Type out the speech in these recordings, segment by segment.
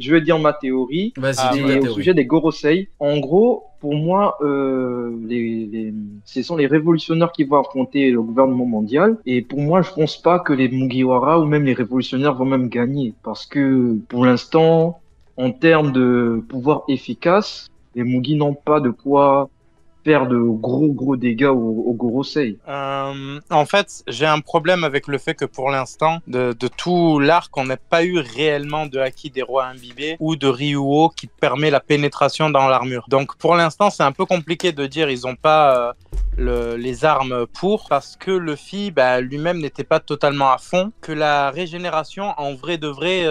je vais dire ma théorie. Vas-y, dis C'est ta au théorie. sujet des Gorosei. En gros, pour moi, ce sont les révolutionnaires qui vont affronter le gouvernement mondial. Et pour moi, je pense pas que les Mugiwara ou même les révolutionnaires vont même gagner. Parce que pour l'instant, en termes de pouvoir efficace, les Mugi n'ont pas de quoi faire de gros dégâts aux Gorosei. En fait, j'ai un problème avec le fait que pour l'instant, de tout l'arc, on n'a pas eu réellement de Haki des rois imbibés ou de Ryuo qui permet la pénétration dans l'armure. Donc pour l'instant, c'est un peu compliqué de dire ils n'ont pas les armes pour, parce que Luffy lui-même n'était pas totalement à fond, que la régénération, en vrai de vrai,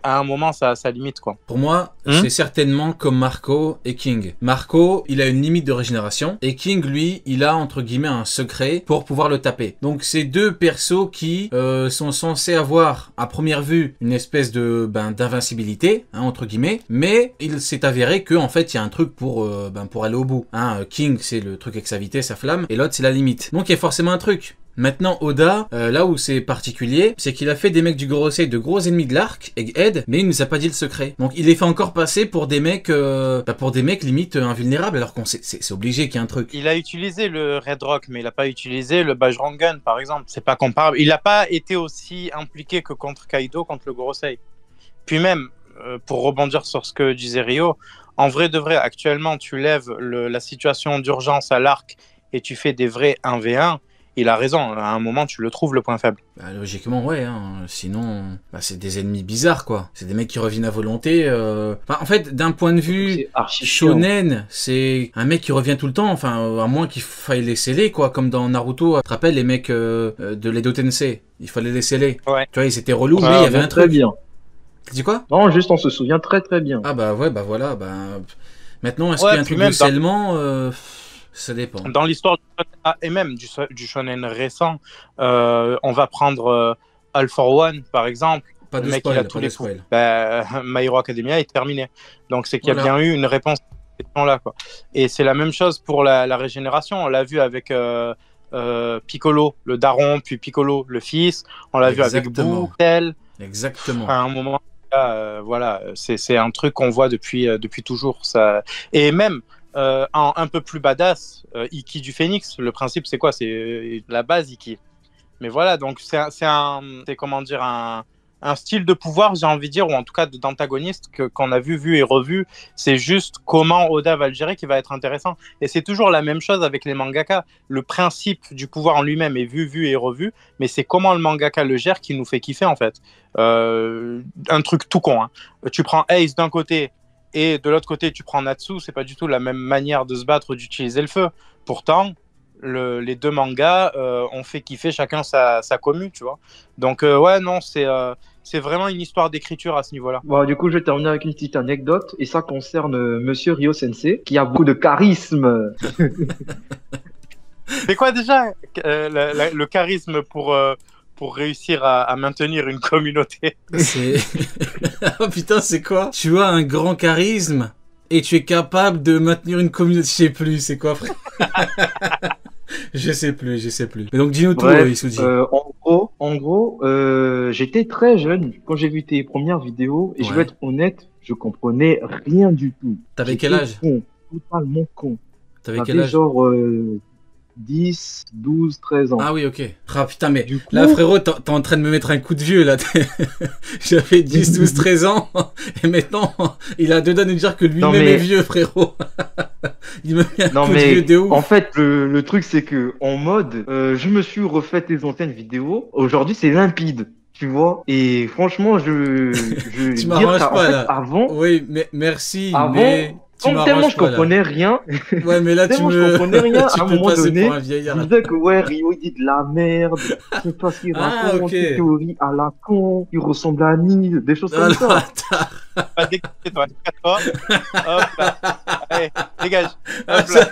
à un moment, ça limite quoi. Pour moi, c'est certainement comme Marco et King. Marco, il a une limite de régénération, et King, lui, il a entre guillemets un secret pour pouvoir le taper. Donc c'est deux persos qui sont censés avoir à première vue une espèce de d'invincibilité, hein, entre guillemets, mais il s'est avéré que en fait il y a un truc pour aller au bout. Hein. King, c'est le truc avec sa vitesse, sa flamme, et l'autre c'est la limite. Donc il y a forcément un truc. Maintenant, Oda, là où c'est particulier, c'est qu'il a fait des mecs du Gorosei de gros ennemis de l'arc, Egghead, mais il nous a pas dit le secret. Donc il les fait encore passer pour des mecs, limite invulnérables, alors qu'on c'est obligé qu'il y ait un truc. Il a utilisé le Red Rock, mais il a pas utilisé le Bajrangan, par exemple. C'est pas comparable. Il a pas été aussi impliqué que contre Kaido, contre le Gorosei. Puis même, pour rebondir sur ce que disait Rio, en vrai de vrai, actuellement, tu lèves la situation d'urgence à l'arc et tu fais des vrais 1v1. Il a raison, à un moment tu le trouves le point faible. Logiquement ouais, hein. Sinon c'est des ennemis bizarres quoi. C'est des mecs qui reviennent à volonté. En fait d'un point de vue shonen, c'est un mec qui revient tout le temps, à moins qu'il faille les sceller quoi, comme dans Naruto, tu te rappelles les mecs de l'Edo Tensei, il fallait les sceller. Ouais. Tu vois ils étaient relous, mais il y avait un truc. Très bien. Tu dis quoi? Non, juste on se souvient très bien. Ah voilà, maintenant est-ce qu'il y a un truc de scellement ça dépend. Dans l'histoire et même du shonen récent, on va prendre All for One par exemple. Pas de spoil, pas de spoil. My Hero Academia est terminé. Donc c'est qu'il y a bien eu une réponse à cette question-là, quoi. Et c'est la même chose pour la régénération. On l'a vu avec Piccolo, le daron, puis Piccolo, le fils. On l'a vu avec Boo, Tel. Exactement. À un moment, voilà, c'est un truc qu'on voit depuis toujours. Ça. Et même un peu plus badass, Ikki du Phénix, le principe c'est quoi? C'est la base Ikki. Mais voilà, donc c'est comment dire, un style de pouvoir, j'ai envie de dire, ou en tout cas d'antagoniste qu'on a vu et revu. C'est juste comment Oda va le gérer qui va être intéressant. Et c'est toujours la même chose avec les mangaka. Le principe du pouvoir en lui-même est vu et revu, mais c'est comment le mangaka le gère qui nous fait kiffer en fait. Un truc tout con, hein. Tu prends Ace d'un côté, et de l'autre côté, tu prends Natsu, c'est pas du tout la même manière de se battre ou d'utiliser le feu. Pourtant, les deux mangas ont fait kiffer chacun sa commu, tu vois. Donc, ouais, non, c'est vraiment une histoire d'écriture à ce niveau-là. Bon, du coup, je vais terminer avec une petite anecdote, et ça concerne Monsieur Ryo Sensei, qui a beaucoup de charisme. C'est quoi déjà le charisme pour réussir à maintenir une communauté? Oh putain, c'est quoi? Tu as un grand charisme et tu es capable de maintenir une communauté. Je sais plus, c'est quoi, frère? Je sais plus. Mais donc, dis-nous tout, Issoudi. En gros, j'étais très jeune quand j'ai vu tes premières vidéos, et je vais être honnête, je comprenais rien du tout. T'avais quel âge? Totalement con. T'avais quel âge? Genre 10, 12, 13 ans. Ah oui, ok. Ah putain, mais coup, là, frérot, t'es en train de me mettre un coup de vieux, là. J'avais 10, 12, 13 ans, et maintenant, il a deux doigts de me dire que lui-même est vieux, frérot. Il me met un coup de vieux de ouf. En fait, le truc, c'est que, en mode, je me suis refait tes anciennes vidéos. Aujourd'hui, c'est limpide. Tu vois, et franchement, tu m'arranges pas, là. Avant. Oui, mais merci, mais. Tellement je comprenais rien. Ouais, mais là, tu me. Je comprenais rien. À un moment donné, je disais que Rio, il dit de la merde. Je sais pas ce qu'il raconte, des théories à la con. Il ressemble à Annie, des choses comme ça. Pas découper, toi. Hop là. Allez, dégage. Hop là.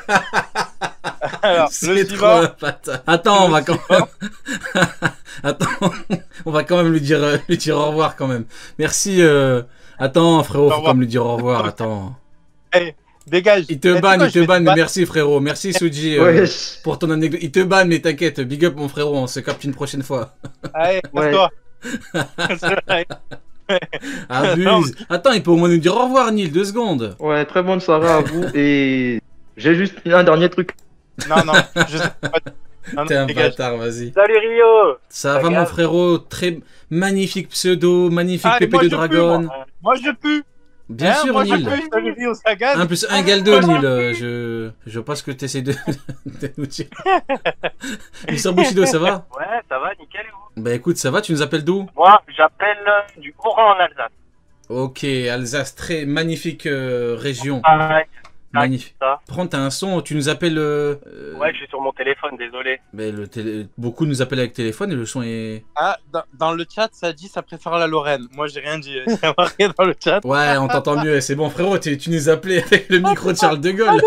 Alors, le suivant. Attends, on va quand même lui dire au revoir quand même. Merci. Attends, frérot, faut quand même lui dire au revoir. Attends. Hey, dégage. Il te banne, mais merci frérot. Merci Suji pour ton anecdote. Il te banne, mais t'inquiète, big up mon frérot, on se capte une prochaine fois. Allez, toi. Abuse. Attends, il peut au moins nous dire au revoir, Neil, 2 secondes. Ouais, très bonne soirée à vous. Et j'ai juste un dernier truc. Non, non, je sais pas. Non, T'es un dégage. bâtard, vas-y. Salut Rio. Ça va, mon frérot? Très magnifique pseudo, magnifique Ah, et pépé moi, de je pue, dragon. Moi, je pue. Bien sûr, moi, je Neil. pue. Salut Rio, ça gagne. 1 plus 1 égale 2, Neil. Je vois pas ce que tu essaies de nous dire. Mister Bushido, ça va? Ouais, ça va, nickel et vous? Bah écoute, ça va, tu nous appelles d'où? Moi, j'appelle du Haut-Rhin en Alsace. Ok, Alsace, très magnifique région. Ah, Magnifique. ça. Prends, t'as un son, tu nous appelles... Ouais, je suis sur mon téléphone, désolé. Mais beaucoup nous appellent avec téléphone et le son est... Ah, dans le chat, ça dit ça préfère la Lorraine. Moi, j'ai rien dit. J'ai marqué dans le chat. Ouais, on t'entend mieux, c'est bon frérot, tu nous appelais avec le micro de Charles de Gaulle.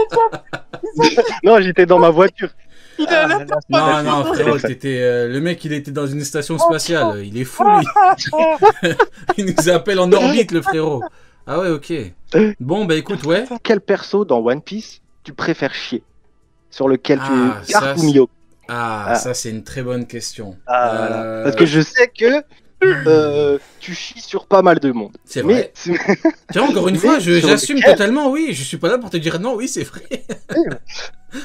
Non, j'étais dans ma voiture. Il est à la Non, non, frérot, t'étais, le mec, il était dans une station spatiale. Il est fou, lui. Il nous appelle en orbite, le frérot. Ah ouais, ok. Bon, bah écoute, ouais. Quel perso dans One Piece tu préfères chier? Sur lequel Ah, tu es Garp ça, ou Mihawk? Ah, ça, c'est une très bonne question. Voilà. Parce que je sais que tu chies sur pas mal de monde. C'est vrai. Mais Tiens, encore une Mais fois, sur j'assume lequel totalement, oui. Je suis pas là pour te dire non, oui, c'est vrai.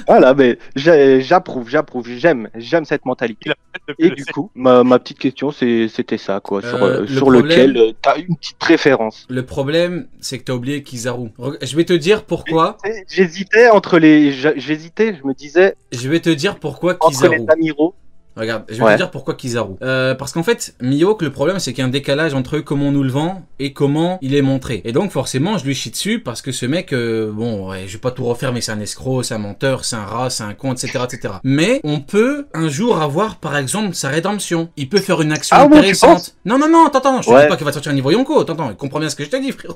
voilà, mais j'approuve, j'aime cette mentalité. Et du coup, ma petite question, c'était ça, quoi, Le sur problème- lequel t'as une petite préférence. Le problème, c'est que t'as oublié Kizaru. Je vais te dire pourquoi. J'hésitais entre les, j'hésitais, je me disais Je vais te dire pourquoi entre Kizaru. les amiraux. Regarde, je vais Ouais. te dire pourquoi Kizaru. Parce qu'en fait, Mihawk, le problème, c'est qu'il y a un décalage entre comment on nous le vend et comment il est montré. Et donc, forcément, je lui chie dessus parce que ce mec, bon, ouais, je vais pas tout refaire, mais c'est un escroc, c'est un menteur, c'est un rat, c'est un con, etc., etc. Mais on peut un jour avoir, par exemple, sa rédemption. Il peut faire une action Ah bon, tu intéressante. penses Non, non, non, attends, je te Ouais. dis pas qu'il va sortir un niveau Yonko. Attends, comprends bien ce que je te dis, frérot.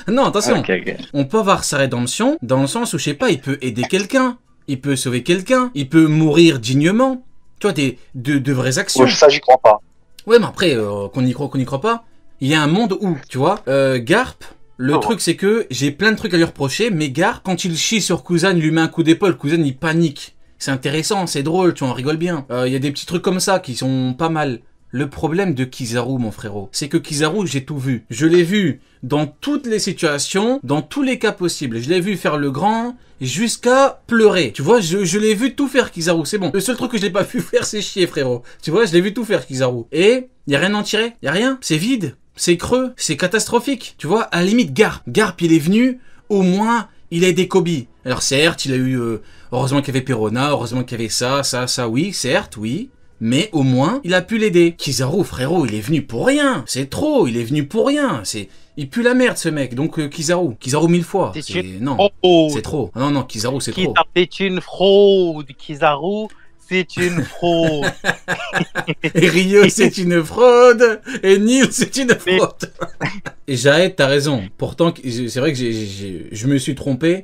Non, attention. Ok. On peut avoir sa rédemption dans le sens où, je sais pas, il peut aider quelqu'un, il peut sauver quelqu'un, il peut mourir dignement. Tu vois, de vraies actions. Ça, j'y crois pas. Ouais, mais après, qu'on y croit pas, il y a un monde où, tu vois, Garp, le truc c'est que j'ai plein de trucs à lui reprocher, mais Garp, quand il chie sur Kuzan, il lui met un coup d'épaule, Kuzan il panique. C'est intéressant, c'est drôle, tu vois, on rigole bien. Il y a des petits trucs comme ça qui sont pas mal. Le problème de Kizaru, mon frérot, c'est que Kizaru, j'ai tout vu. Je l'ai vu dans toutes les situations, dans tous les cas possibles. Je l'ai vu faire le grand jusqu'à pleurer. Tu vois, je l'ai vu tout faire, Kizaru, c'est bon. Le seul truc que je l'ai pas vu faire, c'est chier, frérot. Tu vois, je l'ai vu tout faire, Kizaru. Et y a rien à en tirer, y a rien. C'est vide, c'est creux, c'est catastrophique. Tu vois, à la limite, Garp, il est venu, au moins, il a aidé Kobe. Alors certes, il a eu, heureusement qu'il y avait Perona, heureusement qu'il y avait ça, oui, certes, oui. Mais au moins, il a pu l'aider. Kizaru, frérot, il est venu pour rien. C'est trop, il est venu pour rien. Il pue la merde, ce mec. Donc, Kizaru 1000 fois. Non, c'est trop. Non, non, Kizaru, c'est trop. C'est une fraude, Kizaru. C'est une fraude. Et Rio, c'est une fraude. Et Neil, c'est une fraude. Et Jaed, t'as raison. Pourtant, c'est vrai que je me suis trompé.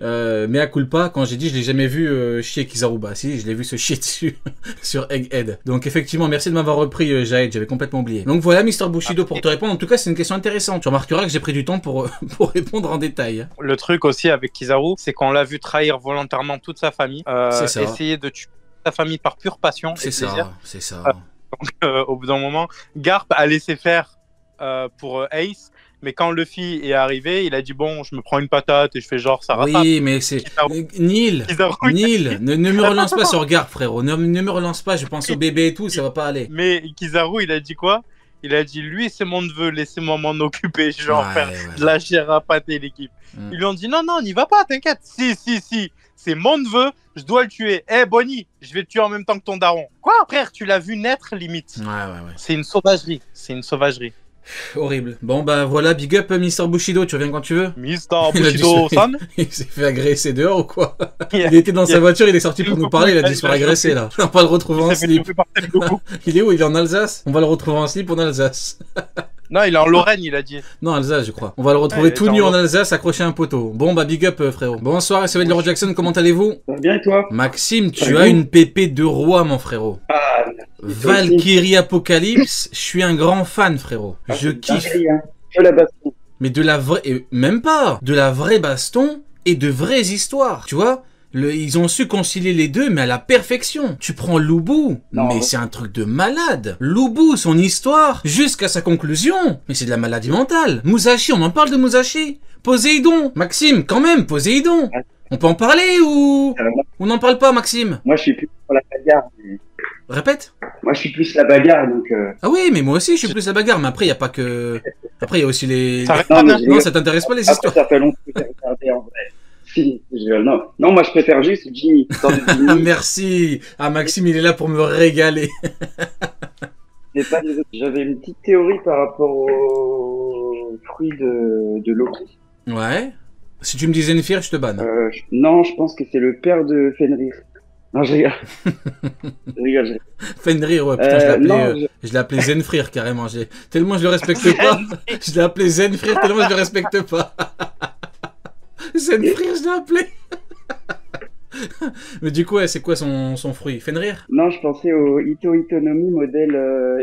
Mais à culpa, quand j'ai dit je l'ai jamais vu chier Kizaru. Bah si, je l'ai vu se chier dessus sur Egghead. Donc effectivement, merci de m'avoir repris Jaed, j'avais complètement oublié. Donc voilà, Mister Bushido, pour te répondre. En tout cas, c'est une question intéressante. Tu remarqueras que j'ai pris du temps pour répondre en détail. Le truc aussi avec Kizaru, c'est qu'on l'a vu trahir volontairement toute sa famille. C'est ça. Essayer de tuer sa famille par pure passion et plaisir. C'est ça. Donc, au bout d'un moment, Garp a laissé faire pour Ace, mais quand Luffy est arrivé, il a dit bon, je me prends une patate et je fais genre ça rattrape. Oui, mais c'est Neil, ne me relance pas sur Garp, frérot. Ne me relance pas. Je pense au bébé et tout, ça va pas aller. Mais Kizaru, il a dit quoi? Il a dit lui, c'est mon neveu, laissez-moi m'en occuper, je vais en faire de la chair à pâté l'équipe. Ils lui ont dit non, n'y va pas, t'inquiète. Si. C'est mon neveu, je dois le tuer. Bonnie, je vais le tuer en même temps que ton daron. Quoi, frère, tu l'as vu naître, limite. Ouais. C'est une sauvagerie. Horrible. Bon, bah voilà, big up, Mister Bushido, tu reviens quand tu veux. Mister Bushido-san. Il s'est fait agresser dehors ou quoi? Il était dans sa voiture, il est sorti pour nous parler, il a dit se faire agresser là. On va le retrouver en slip. Il est où? Il est en Alsace? On va le retrouver en slip en Alsace. Non, il est en Lorraine, il a dit. Non, Alsace, je crois. On va le retrouver tout nu en Alsace, accroché à un poteau. Bon, bah, big up, frérot. Bonsoir, et ça va être Leroy Jackson, comment allez-vous? Bien et toi? Maxime, tu as une pépée de roi, mon frérot. Ah, Valkyrie Apocalypse, je suis un grand fan, frérot. Je kiffe. Que la baston. Mais de la vraie, et même pas, de la vraie baston et de vraies histoires. Tu vois? Ils ont su concilier les deux, mais à la perfection. Tu prends Lubu, Non, mais ouais. c'est un truc de malade. Lubu, son histoire, jusqu'à sa conclusion, mais c'est de la maladie mentale. Musashi, on en parle de Musashi. Poséidon, Maxime, quand même, Poséidon. Ouais. On peut en parler ou Moi, on n'en parle pas, Maxime? moi, je suis plus pour la bagarre. Répète. Moi, je suis plus la bagarre, donc... Ah oui, mais moi aussi, je suis plus la bagarre, mais après, il y a pas que... Après, il y a aussi les... Ça reste Non, pas mais bien. j'ai- Non, ça t'intéresse pas, les Après, histoires? ça fait longtemps que j'ai regardé, en vrai. Si, non. Non, moi, je préfère juste Jimmy. Dans le Ah, Jimmy, merci. Ah, Maxime, il est là pour me régaler. c'est pas les autres. J'avais une petite théorie par rapport aux fruits de Loki. Ouais. Si tu me dis Zenfir, je te banne. Non, je pense que c'est le père de Fenrir. Non, je rigole. Je rigole. Fenrir, ouais, putain, Non, je l'ai appelé Zenfrir, carrément. Tellement je le respecte pas. Je l'ai appelé Zenfrir, tellement je le respecte pas. Zenfrir, je l'ai appelé. Mais du coup, ouais, c'est quoi son fruit? Fenrir? Non, je pensais au Ito Itonomi modèle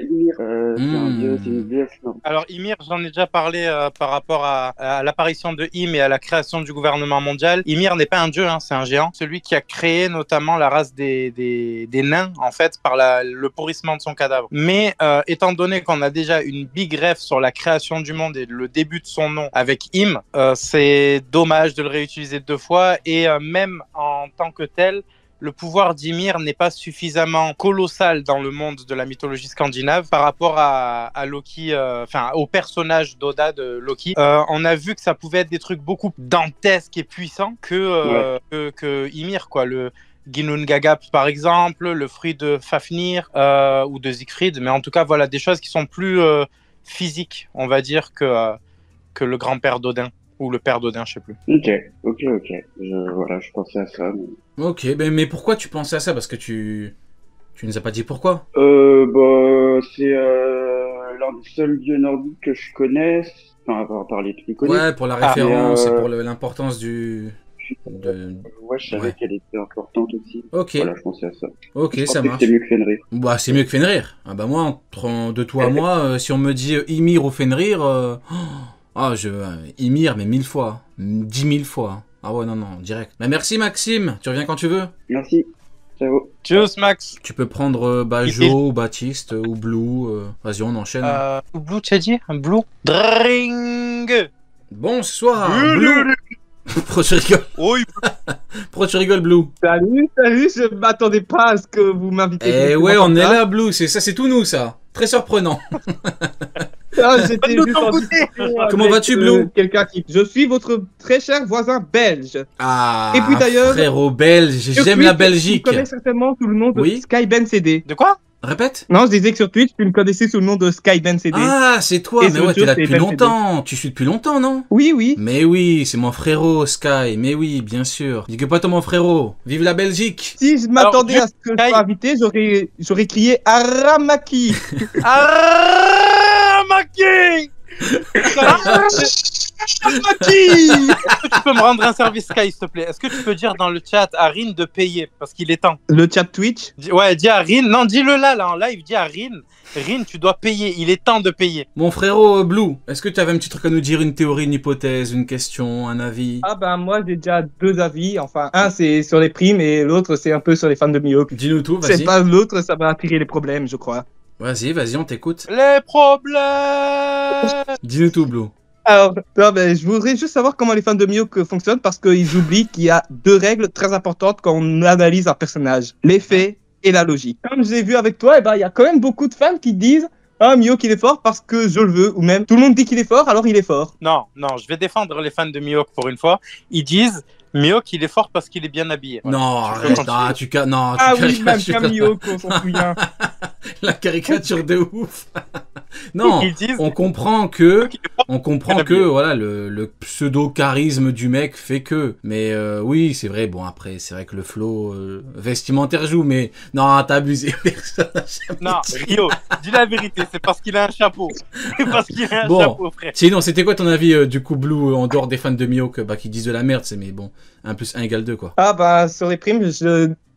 Ymir. C'est un dieu, c'est une déesse. Non. Alors Ymir, j'en ai déjà parlé par rapport à l'apparition de Ym et à la création du gouvernement mondial. Ymir n'est pas un dieu, hein, c'est un géant. Celui qui a créé notamment la race des nains, en fait, par le pourrissement de son cadavre. Mais étant donné qu'on a déjà une big ref sur la création du monde et le début de son nom avec Ym, c'est dommage de le réutiliser deux fois. Et même en tant que tel, le pouvoir d'Ymir n'est pas suffisamment colossal dans le monde de la mythologie scandinave par rapport à Loki, enfin au personnage d'Oda de Loki. On a vu que ça pouvait être des trucs beaucoup plus dantesques et puissants que Ymir, quoi. Le Ginnungagap par exemple, le fruit de Fafnir ou de Siegfried, mais en tout cas voilà des choses qui sont plus physiques, on va dire, que le grand-père d'Odin. Ou le père d'Odin, je sais plus. Ok. Je pensais à ça. Mais... Ok, mais pourquoi tu pensais à ça? Parce que tu nous as pas dit pourquoi. C'est l'un des seuls dieux nordiques que je connaisse. Enfin, à part les plus connus. Ouais, pour la référence mais, et pour l'importance du... Ouais, je savais Ouais. qu'elle était importante aussi. Ok, Voilà, je pensais à ça. ok, Je ça pensais que marche. c'était mieux que Fenrir. Bah, c'est mieux que Fenrir. Ah bah moi, de toi à moi, si on me dit Ymir ou Fenrir... Ymir, mais 1000 fois. 10 000 fois. Ah ouais, non, direct. Bah merci Maxime, tu reviens quand tu veux. Merci. Ciao. Tchuss Max. Tu peux prendre Jo, ou Baptiste, ou Blue. Vas-y, on enchaîne. Blue, tu as dit? Blue. Dring. Bonsoir, Blue. Pourquoi tu rigoles? Oui. Pourquoi tu rigoles, Blue? Salut, je m'attendais pas à ce que vous m'invitez. Eh ouais, on est là, Blue, c'est tout nous, ça. Très surprenant. Ah, j'étais Nous juste en t'en discussion Comment avec, vas-tu, Blue? Quelqu'un qui... Je suis votre très cher voisin belge. Ah, Et puis d'ailleurs, frérot belge, Sur j'aime Twitch, la Belgique. Tu me connais certainement sous le nom de Oui. Skyben CD. De quoi? Répète. Non, je disais que sur Twitch, tu me connaissais sous le nom de Skyben CD. Ah, c'est toi, Et mais ce ouais, jeu, t'es là c'est depuis Ben longtemps. Tu suis depuis longtemps, non? Oui. Mais oui, c'est mon frérot, Sky. Mais oui, bien sûr. Dis que pas toi, mon frérot. Vive la Belgique. Si je m'attendais Alors, à ce que je Sky- sois invité, j'aurais crié Aramaki. Aramaki. Aramaki. Est-ce que tu peux me rendre un service Sky, s'il te plaît? Est-ce que tu peux dire dans le chat à Rin de payer? Parce qu'il est temps. Le chat Twitch. Ouais, dis à Rin. Non, dis-le là en live. Dis à Rin. Rin, tu dois payer. Il est temps de payer. Mon frérot Blue, est-ce que tu avais un petit truc à nous dire, une théorie, une hypothèse, une question, un avis? Ah ben moi j'ai déjà deux avis. Enfin, un c'est sur les primes et l'autre c'est un peu sur les fans de Mihawk. Dis-nous tout, C'est vas-y. pas l'autre, ça va attirer les problèmes, je crois. Vas-y, on t'écoute. Les problèmes. Dis-nous tout, Blue. Alors, non, ben, je voudrais juste savoir comment les fans de Mihawk fonctionnent parce qu'ils oublient qu'il y a deux règles très importantes quand on analyse un personnage. Les faits et la logique. Comme j'ai vu avec toi, eh ben, il y a quand même beaucoup de fans qui disent « Ah, Mihawk il est fort parce que je le veux » ou même « Tout le monde dit qu'il est fort, alors il est fort ». Non, je vais défendre les fans de Mihawk pour une fois. Ils disent Mihawk, il est fort parce qu'il est bien habillé. Voilà. Non, Tu peux arrête, continuer. non, tu Ah oui, même caricatures qu'un Mihawk, on s'en souvient. la caricature de ouf. Non, Ils disent on comprend que, Mihawk, il est fort. voilà, le pseudo-charisme du mec fait que. Mais oui, c'est vrai, bon après, c'est vrai que le flow vestimentaire joue, mais non, t'as abusé. Personne n'a jamais Non, dit. Rio, dis la vérité, c'est parce qu'il a un chapeau. C'est parce qu'il a un Bon. chapeau, frère. Sinon, c'était quoi ton avis du coup Blue en dehors des fans de Mihawk qui disent de la merde, c'est mais bon, 1 + 1 = 2 quoi. Ah bah sur les primes,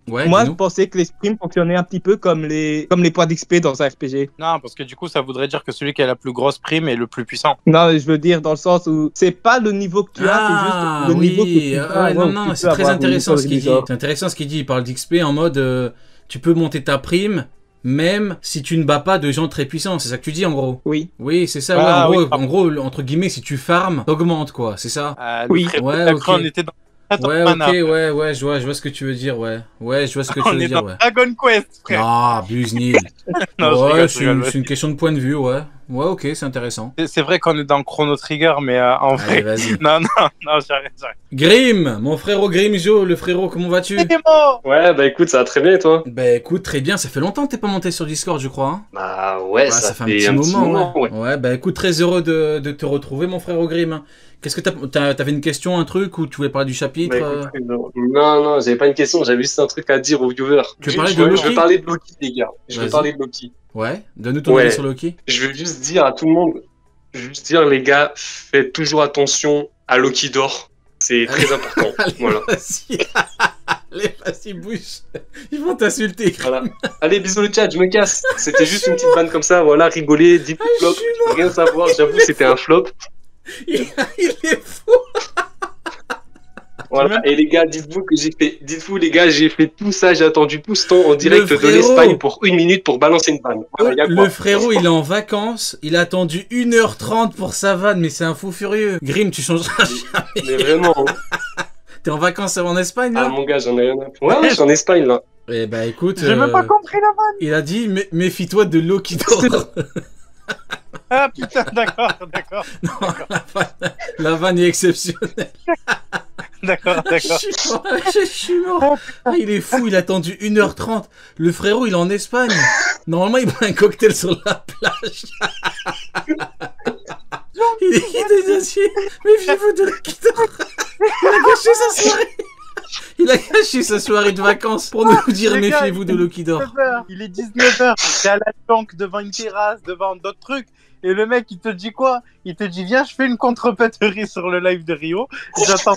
Ouais, Moi, je dis-nous. pensais que les sprimes fonctionnaient un petit peu comme les points d'XP dans un RPG. Non, parce que du coup, ça voudrait dire que celui qui a la plus grosse prime est le plus puissant. Non, je veux dire dans le sens où c'est pas le niveau que tu as, c'est juste le niveau que tu as. ouais, non, c'est très intéressant ce qu'il dit. C'est intéressant ce qu'il dit. Il parle d'XP en mode tu peux monter ta prime même si tu ne bats pas de gens très puissants. C'est ça que tu dis en gros. Oui. Oui, c'est ça. Ah, ouais, oui. en gros, entre guillemets, si tu farmes, t'augmentes quoi. C'est ça. Oui. Ouais, ok. On était dans... Ouais, ok, ouais, je vois ce que tu veux dire, ouais. Ouais, je vois ce que tu On veux est dire, dans ouais. Dragon Quest, frère. Ah, abuse Neil. Non, Ouais, je rigole, c'est une question de point de vue, ouais. Ouais, ok, c'est intéressant. C'est vrai qu'on est dans Chrono Trigger, mais en Allez, vrai... vas-y. Non, j'arrête. Grim, mon frérot Grim Jo, le frérot, comment vas-tu? Ouais, bah écoute, ça va très bien et toi? Bah écoute, très bien, ça fait longtemps que t'es pas monté sur Discord, je crois. Hein. Bah ouais, Ça ça fait fait un petit moment, ouais. Ouais, bah écoute, très heureux de te retrouver, mon frérot Grim. Qu'est-ce que t'avais une question, un truc, ou tu voulais parler du chapitre? Bah, écoute, non, j'avais pas une question, j'avais juste un truc à dire aux viewers. Tu veux parler de Loki? Je veux parler de Loki, les gars. Je veux Vas-y. parler de Loki. Ouais, donne-nous ton avis sur Loki. Je veux juste dire à tout le monde, les gars, faites toujours attention à Loki d'or. C'est très important. Allez, Voilà. vas-y. Allez, vas-y, bouge. Ils vont t'insulter. Voilà. Allez, bisous le chat, je me casse. C'était juste une petite vanne comme ça, voilà, rigoler, 10 flop, rien savoir, j'avoue, c'était un flop. Il est fou. Voilà. Et les gars, j'ai fait tout ça, j'ai attendu tout ce temps en direct de l'Espagne pour 1 minute pour balancer une vanne. Voilà, Le frérot, il est en vacances, il a attendu 1h30 pour sa vanne, mais c'est un fou furieux. Grim, tu changeras jamais. Mais vraiment. T'es en vacances en Espagne, là? Ah, mon gars, j'en ai rien à foutre. Ouais, je suis en Espagne, là. Eh bah écoute, J'ai même pas compris la vanne. il a dit, méfie-toi de Loki d'or. Ah putain, d'accord. Non, la vanne est exceptionnelle. D'accord. Je suis mort. Ah, il est fou, il a attendu 1h30. Le frérot, il est en Espagne. Normalement, il boit un cocktail sur la plage. Il est assis. Méfiez-vous de Loki d'or. Il a gâché sa soirée. Il a gâché sa soirée de vacances pour nous dire Les gars, méfiez-vous de Loki d'or. Il est 19h, t'es à la banque devant une terrasse, devant d'autres trucs. Et le mec, il te dit quoi? Il te dit, viens, je fais une contre-péterie sur le live de Rio. J'attends.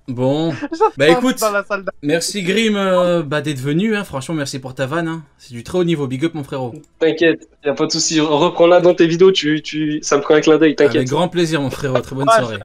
Bon, bah écoute, dans la salle merci Grim d'être venu. Hein. Franchement, merci pour ta vanne. Hein. C'est du très haut niveau. Big up, mon frérot. T'inquiète, y a pas de souci. Reprends-la dans tes vidéos, ça me prend un clin d'œil, t'inquiète. Avec grand plaisir, mon frérot. Très bonne soirée.